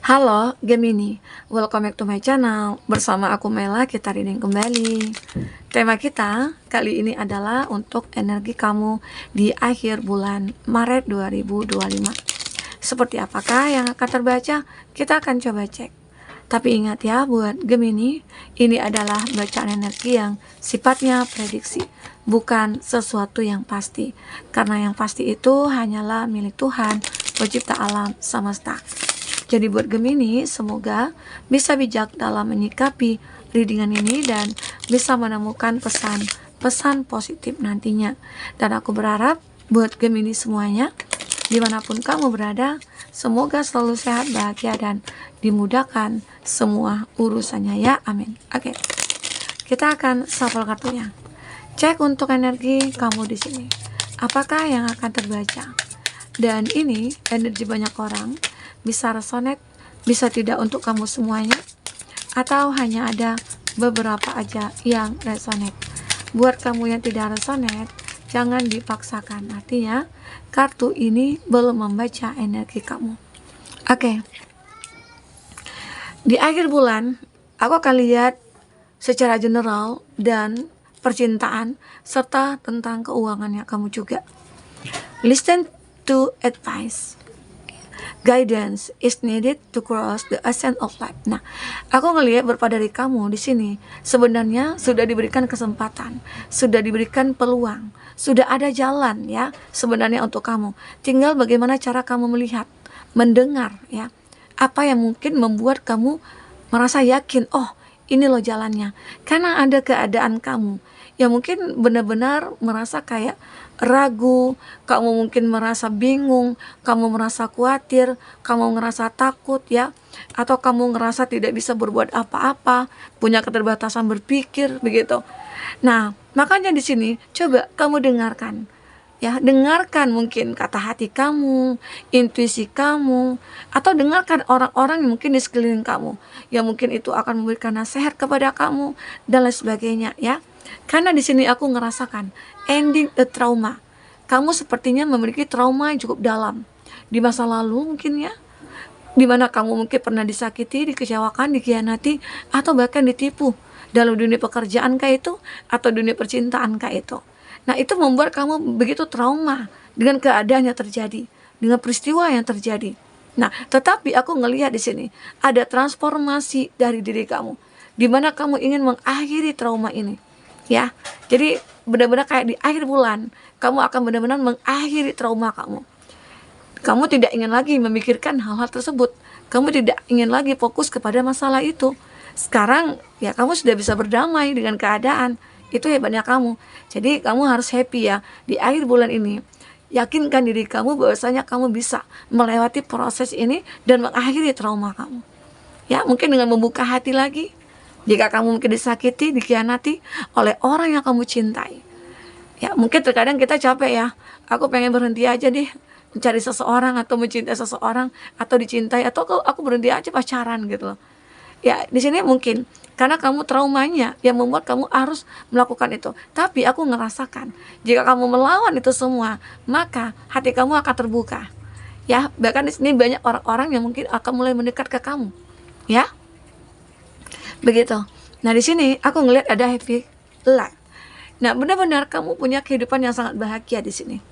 Halo Gemini, welcome back to my channel. Bersama aku Mela, kita reading kembali. Tema kita kali ini adalah untuk energi kamu di akhir bulan Maret 2025. Seperti apakah yang akan terbaca? Kita akan coba cek. Tapi ingat ya, buat Gemini, ini adalah bacaan energi yang sifatnya prediksi, bukan sesuatu yang pasti. Karena yang pasti itu hanyalah milik Tuhan, pencipta alam semesta. Jadi buat Gemini, semoga bisa bijak dalam menyikapi readingan ini dan bisa menemukan pesan-pesan positif nantinya. Dan aku berharap buat Gemini semuanya, dimanapun kamu berada, semoga selalu sehat, bahagia, dan dimudahkan semua urusannya ya, amin. Oke, kita akan shuffle kartunya. Cek untuk energi kamu di sini. Apakah yang akan terbaca? Dan ini energi banyak orang, bisa resonate, bisa tidak untuk kamu semuanya, atau hanya ada beberapa aja yang resonate. Buat kamu yang tidak resonate, jangan dipaksakan. Artinya, kartu ini belum membaca energi kamu. Oke. Di akhir bulan, aku akan lihat secara general dan percintaan, serta tentang keuangannya kamu juga. Listen to advice. Guidance is needed to cross the ocean of life. Nah, aku ngelihat beberapa dari kamu di sini sebenarnya sudah diberikan kesempatan, sudah diberikan peluang, sudah ada jalan ya sebenarnya untuk kamu. Tinggal bagaimana cara kamu melihat, mendengar ya. Apa yang mungkin membuat kamu merasa yakin, oh ini loh jalannya. Karena ada keadaan kamu yang mungkin benar-benar merasa kayak ragu, kamu mungkin merasa bingung, kamu merasa khawatir, kamu ngerasa takut ya, atau kamu ngerasa tidak bisa berbuat apa-apa, punya keterbatasan berpikir begitu. Nah, makanya di sini coba kamu dengarkan. Ya, dengarkan mungkin kata hati kamu, intuisi kamu, atau dengarkan orang-orang yang mungkin di sekeliling kamu, yang mungkin itu akan memberikan nasihat kepada kamu dan lain sebagainya ya. Karena di sini aku ngerasakan ending a trauma. Kamu sepertinya memiliki trauma yang cukup dalam di masa lalu mungkin ya, di mana kamu mungkin pernah disakiti, dikecewakan, dikhianati, atau bahkan ditipu dalam dunia pekerjaan kayak itu, atau dunia percintaan kayak itu. Nah, itu membuat kamu begitu trauma dengan keadaan yang terjadi, dengan peristiwa yang terjadi. Nah, tetapi aku ngelihat di sini ada transformasi dari diri kamu, di mana kamu ingin mengakhiri trauma ini. Ya, jadi benar-benar kayak di akhir bulan, kamu akan benar-benar mengakhiri trauma kamu. Kamu tidak ingin lagi memikirkan hal-hal tersebut. Kamu tidak ingin lagi fokus kepada masalah itu. Sekarang ya kamu sudah bisa berdamai dengan keadaan. Itu hebatnya kamu. Jadi kamu harus happy ya di akhir bulan ini. Yakinkan diri kamu bahwasanya kamu bisa melewati proses ini dan mengakhiri trauma kamu. Ya, mungkin dengan membuka hati lagi. Jika kamu mungkin disakiti, dikhianati oleh orang yang kamu cintai. Ya, mungkin terkadang kita capek ya. Aku pengen berhenti aja deh mencari seseorang atau mencintai seseorang atau dicintai, atau aku berhenti aja pacaran gitu loh. Ya, di sini mungkin karena kamu traumanya yang membuat kamu harus melakukan itu. Tapi aku ngerasakan jika kamu melawan itu semua, maka hati kamu akan terbuka. Ya, bahkan di sini banyak orang-orang yang mungkin akan mulai mendekat ke kamu. Ya. Begitu. Nah, di sini aku ngelihat ada happy life. Nah, benar-benar kamu punya kehidupan yang sangat bahagia di sini.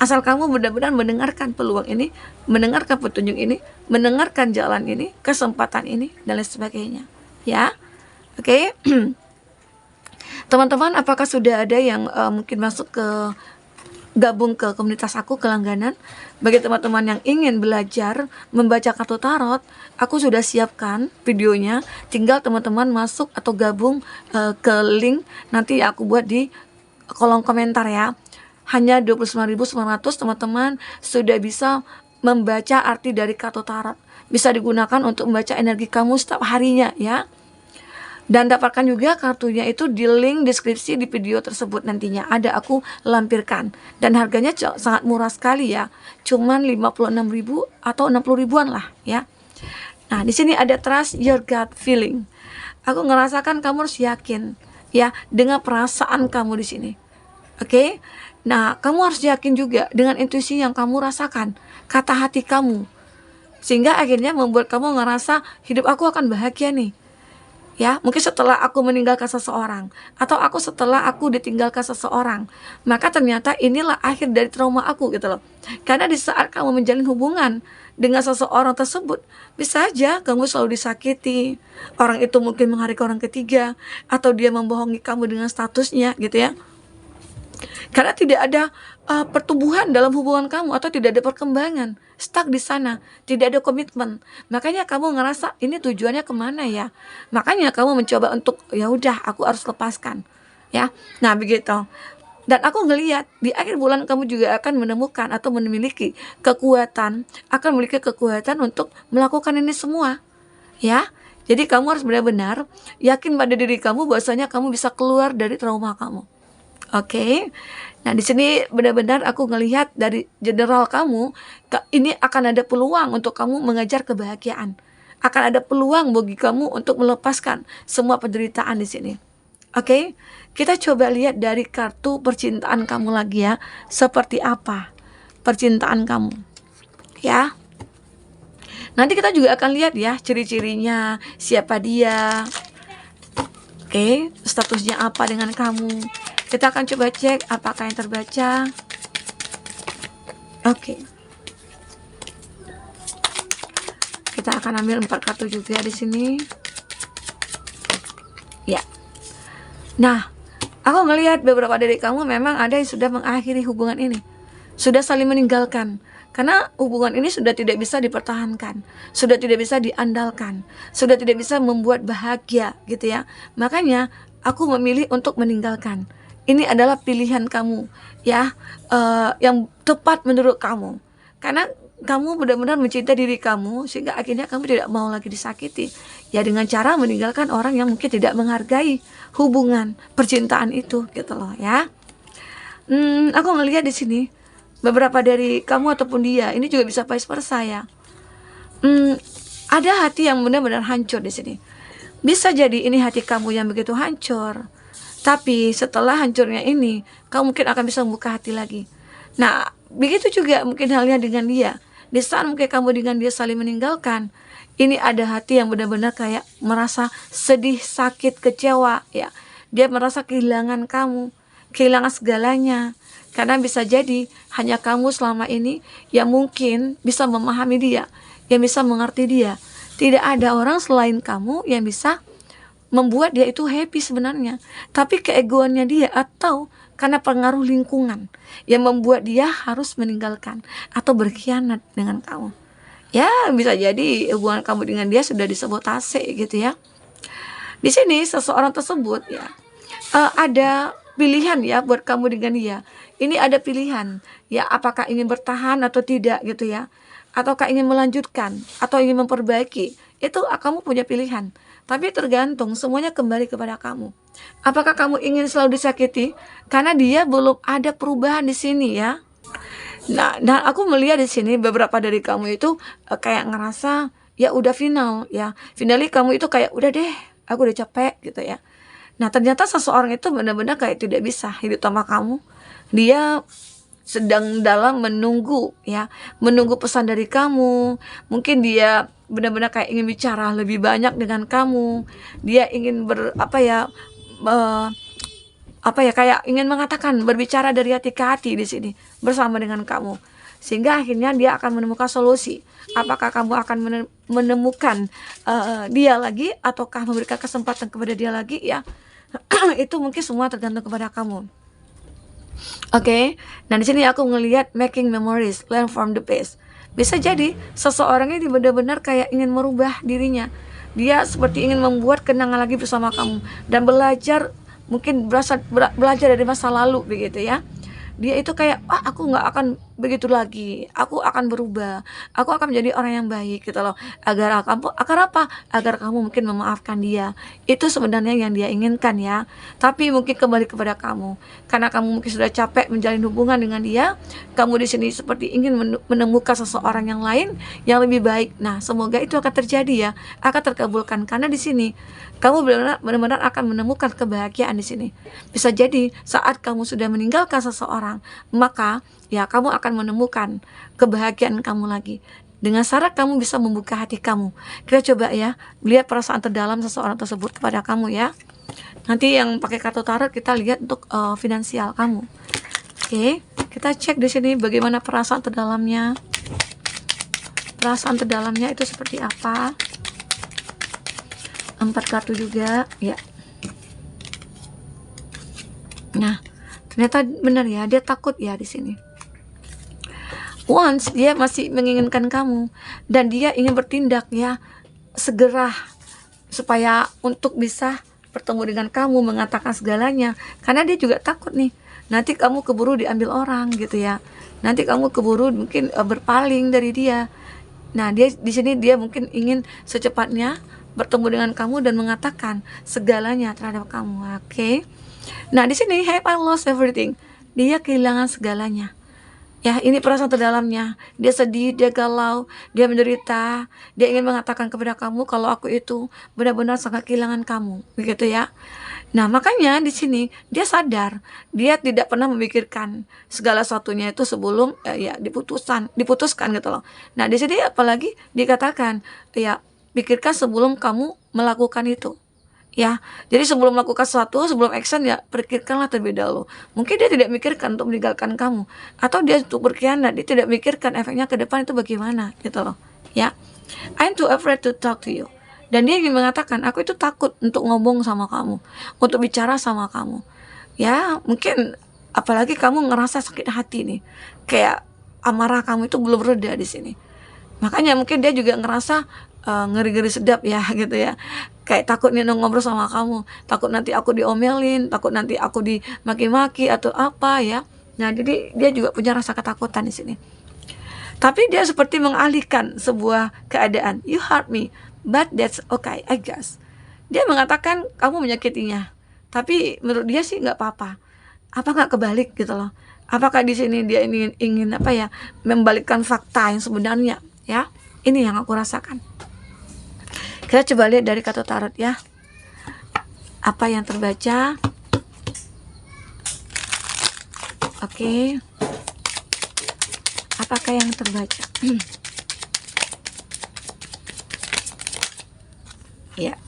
Asal kamu benar-benar mendengarkan peluang ini, mendengarkan petunjuk ini, mendengarkan jalan ini, kesempatan ini, dan lain sebagainya. Ya, oke. Teman-teman, apakah sudah ada yang mungkin masuk ke gabung ke komunitas aku, ke langganan? Bagi teman-teman yang ingin belajar membaca kartu tarot, aku sudah siapkan videonya. Tinggal teman-teman masuk atau gabung ke link nanti aku buat di kolom komentar ya. Hanya 29.900 teman-teman sudah bisa membaca arti dari kartu tarot. Bisa digunakan untuk membaca energi kamu setiap harinya ya. Dan dapatkan juga kartunya itu di link deskripsi di video tersebut nantinya. Ada aku lampirkan. Dan harganya sangat murah sekali ya. Cuman 56.000 atau 60 ribuan lah ya. Nah, di sini ada trust your gut feeling. Aku ngerasakan kamu harus yakin ya dengan perasaan kamu di sini. Oke? Nah, kamu harus yakin juga dengan intuisi yang kamu rasakan, kata hati kamu. sehingga akhirnya membuat kamu ngerasa hidup aku akan bahagia nih. Ya, mungkin setelah aku meninggalkan seseorang, atau setelah aku ditinggalkan seseorang, maka ternyata inilah akhir dari trauma aku gitu loh. Karena di saat kamu menjalin hubungan dengan seseorang tersebut, bisa aja kamu selalu disakiti. Orang itu mungkin menghargai orang ketiga, atau dia membohongi kamu dengan statusnya gitu ya. Karena tidak ada pertumbuhan dalam hubungan kamu, atau tidak ada perkembangan, stuck di sana, tidak ada komitmen. Makanya kamu ngerasa ini tujuannya kemana ya? Makanya kamu mencoba untuk ya udah aku harus lepaskan, ya. Nah begitu. Dan aku ngelihat di akhir bulan kamu juga akan menemukan atau memiliki kekuatan untuk melakukan ini semua, ya. Jadi kamu harus benar-benar yakin pada diri kamu bahwasanya kamu bisa keluar dari trauma kamu. Oke. Nah, di sini benar-benar aku ngelihat dari general kamu, ini akan ada peluang untuk kamu mengejar kebahagiaan. Akan ada peluang bagi kamu untuk melepaskan semua penderitaan di sini. Oke. Kita coba lihat dari kartu percintaan kamu lagi ya. Seperti apa percintaan kamu? Ya. Nanti kita juga akan lihat ya ciri-cirinya, siapa dia. Oke, statusnya apa dengan kamu. Kita akan coba cek apakah yang terbaca. Oke. Kita akan ambil 4 kartu juga di sini. Ya. Nah, aku ngelihat beberapa dari kamu memang ada yang sudah mengakhiri hubungan ini. Sudah saling meninggalkan. Karena hubungan ini sudah tidak bisa dipertahankan, sudah tidak bisa diandalkan, sudah tidak bisa membuat bahagia gitu ya. Makanya aku memilih untuk meninggalkan. Ini adalah pilihan kamu ya, yang tepat menurut kamu. Karena kamu benar-benar mencintai diri kamu, sehingga akhirnya kamu tidak mau lagi disakiti. Ya dengan cara meninggalkan orang yang mungkin tidak menghargai hubungan percintaan itu gitu loh ya. Aku ngelihat di sini beberapa dari kamu ataupun dia ini juga bisa vice versa ya. Ada hati yang benar-benar hancur di sini. Bisa jadi ini hati kamu yang begitu hancur. Tapi setelah hancurnya ini, kamu mungkin akan bisa membuka hati lagi. Nah, begitu juga mungkin halnya dengan dia. Di saat mungkin kamu dengan dia saling meninggalkan, ini ada hati yang benar-benar kayak merasa sedih, sakit, kecewa ya. Dia merasa kehilangan kamu, kehilangan segalanya. Karena bisa jadi hanya kamu selama ini yang mungkin bisa memahami dia, yang bisa mengerti dia. Tidak ada orang selain kamu yang bisa membuat dia itu happy sebenarnya. Tapi keegoannya dia atau karena pengaruh lingkungan yang membuat dia harus meninggalkan atau berkhianat dengan kamu. Ya bisa jadi hubungan kamu dengan dia sudah disabotase gitu ya. Di sini seseorang tersebut ya ada pilihan ya buat kamu dengan dia. Ini ada pilihan ya, apakah ingin bertahan atau tidak gitu ya, ataukah ingin melanjutkan atau ingin memperbaiki. Itu kamu punya pilihan. Tapi tergantung, semuanya kembali kepada kamu. Apakah kamu ingin selalu disakiti? Karena dia belum ada perubahan di sini ya. Nah, dan aku melihat di sini beberapa dari kamu itu kayak ngerasa ya udah final ya. Finally kamu itu kayak udah deh, aku udah capek gitu ya. Nah, ternyata seseorang itu benar-benar kayak tidak bisa hidup sama kamu. Dia sedang dalam menunggu ya, menunggu pesan dari kamu. Mungkin dia benar-benar kayak ingin bicara lebih banyak dengan kamu. Dia ingin kayak ingin mengatakan, berbicara dari hati ke hati di sini bersama dengan kamu. Sehingga akhirnya dia akan menemukan solusi. Apakah kamu akan menemukan dia lagi ataukah memberikan kesempatan kepada dia lagi ya. Itu mungkin semua tergantung kepada kamu. Oke. Nah di sini aku ngelihat making memories, learn from the past. Bisa jadi seseorang ini benar-benar kayak ingin merubah dirinya. Dia seperti ingin membuat kenangan lagi bersama kamu dan belajar, mungkin belajar dari masa lalu begitu ya. Dia itu kayak aku nggak akan begitu lagi, aku akan berubah, aku akan menjadi orang yang baik gitu loh. Agar apa? Agar kamu mungkin memaafkan dia. Itu sebenarnya yang dia inginkan ya. Tapi mungkin kembali kepada kamu, karena kamu mungkin sudah capek menjalin hubungan dengan dia. Kamu di sini seperti ingin menemukan seseorang yang lain yang lebih baik. Nah semoga itu akan terjadi ya, akan terkabulkan, karena di sini kamu benar-benar akan menemukan kebahagiaan di sini. Bisa jadi saat kamu sudah meninggalkan seseorang, maka ya kamu akan menemukan kebahagiaan kamu lagi. dengan syarat kamu bisa membuka hati kamu. Kita coba ya, lihat perasaan terdalam seseorang tersebut kepada kamu ya. Nanti yang pakai kartu tarot kita lihat untuk finansial kamu. Oke, kita cek di sini bagaimana perasaan terdalamnya. Perasaan terdalamnya itu seperti apa? 4 kartu juga, ya. Nah, ternyata benar ya, dia takut ya di sini. Once dia masih menginginkan kamu dan dia ingin bertindak ya, segera supaya untuk bisa bertemu dengan kamu, mengatakan segalanya, karena dia juga takut nih nanti kamu keburu diambil orang gitu ya, nanti kamu keburu mungkin berpaling dari dia. Nah, dia di sini dia mungkin ingin secepatnya bertemu dengan kamu dan mengatakan segalanya terhadap kamu. Oke. Nah, di sini have I lost everything? Dia kehilangan segalanya. Ya, ini perasaan terdalamnya. Dia sedih, dia galau, dia menderita. Dia ingin mengatakan kepada kamu kalau aku itu benar-benar sangat kehilangan kamu, begitu ya. Nah, makanya di sini dia sadar, dia tidak pernah memikirkan segala satunya itu sebelum ya diputuskan gitu loh. Nah, di sini apalagi dikatakan ya, pikirkan sebelum kamu melakukan itu. Ya, jadi sebelum melakukan sesuatu, sebelum action ya, pikirkanlah terlebih dahulu. Mungkin dia tidak mikirkan untuk meninggalkan kamu, atau dia untuk berkhianat, dia tidak mikirkan efeknya ke depan itu bagaimana, gitu loh. Ya, I'm too afraid to talk to you. Dan dia ingin mengatakan, aku itu takut untuk ngomong sama kamu, untuk bicara sama kamu. Ya, mungkin apalagi kamu ngerasa sakit hati nih, kayak amarah kamu itu belum reda di sini. Makanya mungkin dia juga ngerasa ngeri-ngeri sedap ya gitu ya, kayak takut nih ngobrol sama kamu, takut nanti aku diomelin, takut nanti aku dimaki-maki atau apa ya. Nah, jadi dia juga punya rasa ketakutan di sini. Tapi dia seperti mengalihkan sebuah keadaan. You hurt me, but that's okay, I guess. Dia mengatakan kamu menyakitinya, tapi menurut dia sih nggak apa-apa. Apa nggak kebalik gitu loh? Apakah di sini dia ingin apa ya, membalikkan fakta yang sebenarnya ya? Ini yang aku rasakan. Kita coba lihat dari kartu tarot ya, apa yang terbaca. Oke. Apakah yang terbaca? Ya.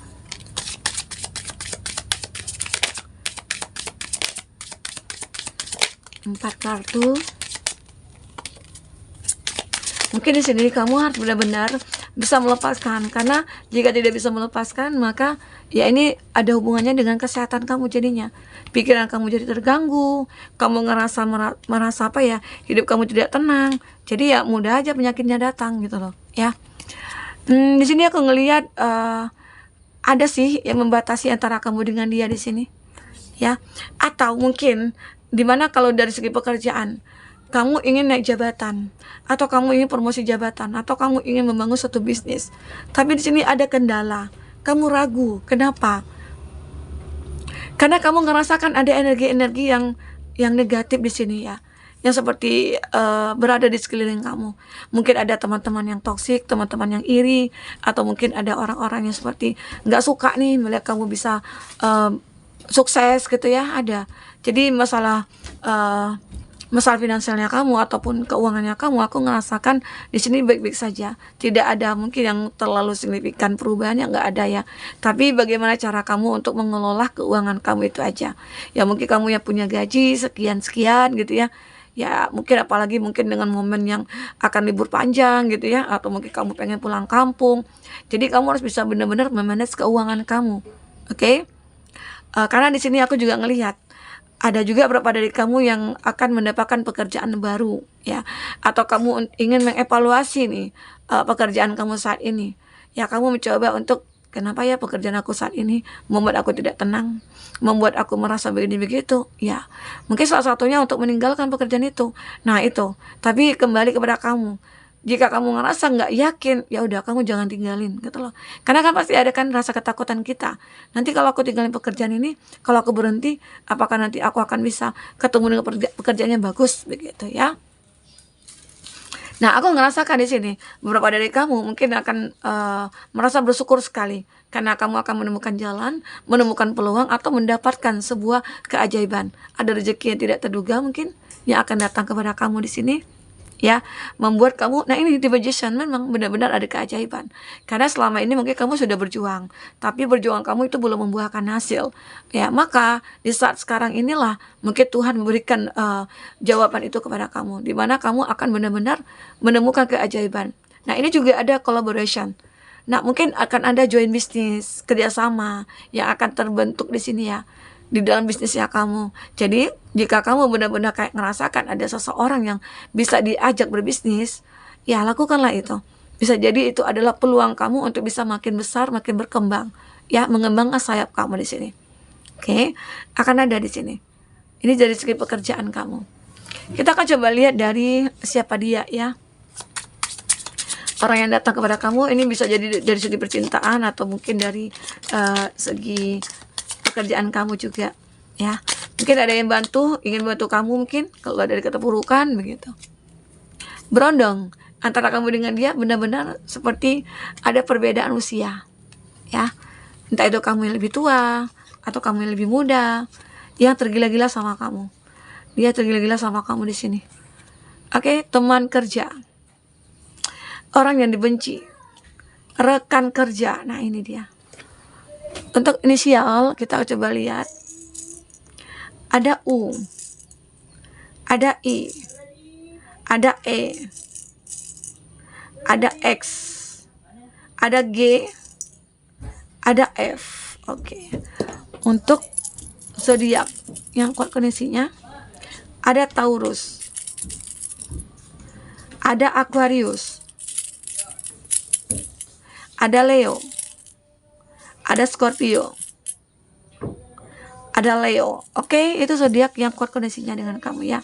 Empat kartu. Mungkin di sini kamu harus benar-benar bisa melepaskan, karena jika tidak bisa melepaskan maka ya ini ada hubungannya dengan kesehatan kamu jadinya. Pikiran kamu jadi terganggu, kamu merasa apa ya, hidup kamu tidak tenang. Jadi ya mudah aja penyakitnya datang gitu loh ya. Di sini aku ngelihat ada sih yang membatasi antara kamu dengan dia di sini ya. Atau mungkin dimana kalau dari segi pekerjaan kamu ingin naik jabatan, atau kamu ingin promosi jabatan, atau kamu ingin membangun suatu bisnis. Tapi di sini ada kendala. Kamu ragu. Kenapa? Karena kamu ngerasakan ada energi-energi yang negatif di sini ya. Yang seperti berada di sekeliling kamu. Mungkin ada teman-teman yang toksik, teman-teman yang iri, atau mungkin ada orang-orang yang seperti nggak suka nih melihat kamu bisa sukses gitu ya. Ada. Jadi masalah finansialnya kamu ataupun keuangannya kamu, aku ngerasakan di sini baik-baik saja. Tidak ada mungkin yang terlalu signifikan perubahannya, nggak ada ya. Tapi bagaimana cara kamu untuk mengelola keuangan kamu itu aja. Ya mungkin kamu yang punya gaji sekian-sekian gitu ya. Ya mungkin apalagi mungkin dengan momen yang akan libur panjang gitu ya, atau mungkin kamu pengen pulang kampung. Jadi kamu harus bisa benar-benar memanage keuangan kamu. Oke? Karena di sini aku juga ngelihat ada juga beberapa dari kamu yang akan mendapatkan pekerjaan baru ya, atau kamu ingin mengevaluasi nih pekerjaan kamu saat ini ya. Kamu mencoba untuk kenapa ya pekerjaan aku saat ini membuat aku tidak tenang, membuat aku merasa begini begitu ya. Mungkin salah satunya untuk meninggalkan pekerjaan itu. Nah itu, tapi kembali kepada kamu. Jika kamu ngerasa nggak yakin, ya udah kamu jangan tinggalin gitu loh. Karena kan pasti ada kan rasa ketakutan kita. Nanti kalau aku tinggalin pekerjaan ini, kalau aku berhenti, apakah nanti aku akan bisa ketemu dengan pekerjaan yang bagus begitu ya. Nah, aku ngerasakan di sini beberapa dari kamu mungkin akan merasa bersyukur sekali karena kamu akan menemukan jalan, menemukan peluang, atau mendapatkan sebuah keajaiban. Ada rezeki yang tidak terduga mungkin yang akan datang kepada kamu di sini. ya, membuat kamu, nah ini di magician memang benar-benar ada keajaiban, karena selama ini mungkin kamu sudah berjuang, tapi berjuang kamu itu belum membuahkan hasil, ya, maka di saat sekarang inilah mungkin Tuhan memberikan jawaban itu kepada kamu, di mana kamu akan benar-benar menemukan keajaiban. Nah ini juga ada collaboration. Nah mungkin akan ada join bisnis, kerjasama yang akan terbentuk di sini ya, di dalam bisnisnya kamu. Jadi jika kamu benar-benar kayak ngerasakan ada seseorang yang bisa diajak berbisnis, ya lakukanlah itu. Bisa jadi itu adalah peluang kamu untuk bisa makin besar, makin berkembang, ya, mengembangkan sayap kamu di sini. Oke, akan ada di sini. Ini dari segi pekerjaan kamu. Kita akan coba lihat dari siapa dia, ya. Orang yang datang kepada kamu ini bisa jadi dari segi percintaan atau mungkin dari segi pekerjaan kamu juga, ya. Mungkin ada yang ingin bantu kamu, mungkin kalau dari keterpurukan begitu. Berondong antara kamu dengan dia, benar-benar seperti ada perbedaan usia, ya. Entah itu kamu yang lebih tua atau kamu yang lebih muda, yang tergila-gila sama kamu. Dia tergila-gila sama kamu di sini. Oke, teman kerja. Orang yang dibenci. Rekan kerja. Nah, ini dia. Untuk inisial kita coba lihat. Ada U, ada I, ada E, ada X, ada G, ada F. Oke. Untuk zodiak yang kuat kondisinya, ada Taurus, ada Aquarius, ada Leo, ada Scorpio, ada Leo. Oke, itu zodiak yang kuat kondisinya dengan kamu, ya.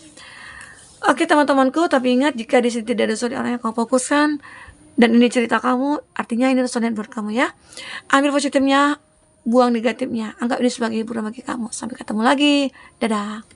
Oke teman-temanku, tapi ingat, jika di sini tidak ada zodiak orang yang kamu fokuskan dan ini cerita kamu, artinya ini resonate buat kamu, ya. Ambil positifnya, buang negatifnya. Anggap ini sebagai hiburan bagi kamu. Sampai ketemu lagi. Dadah.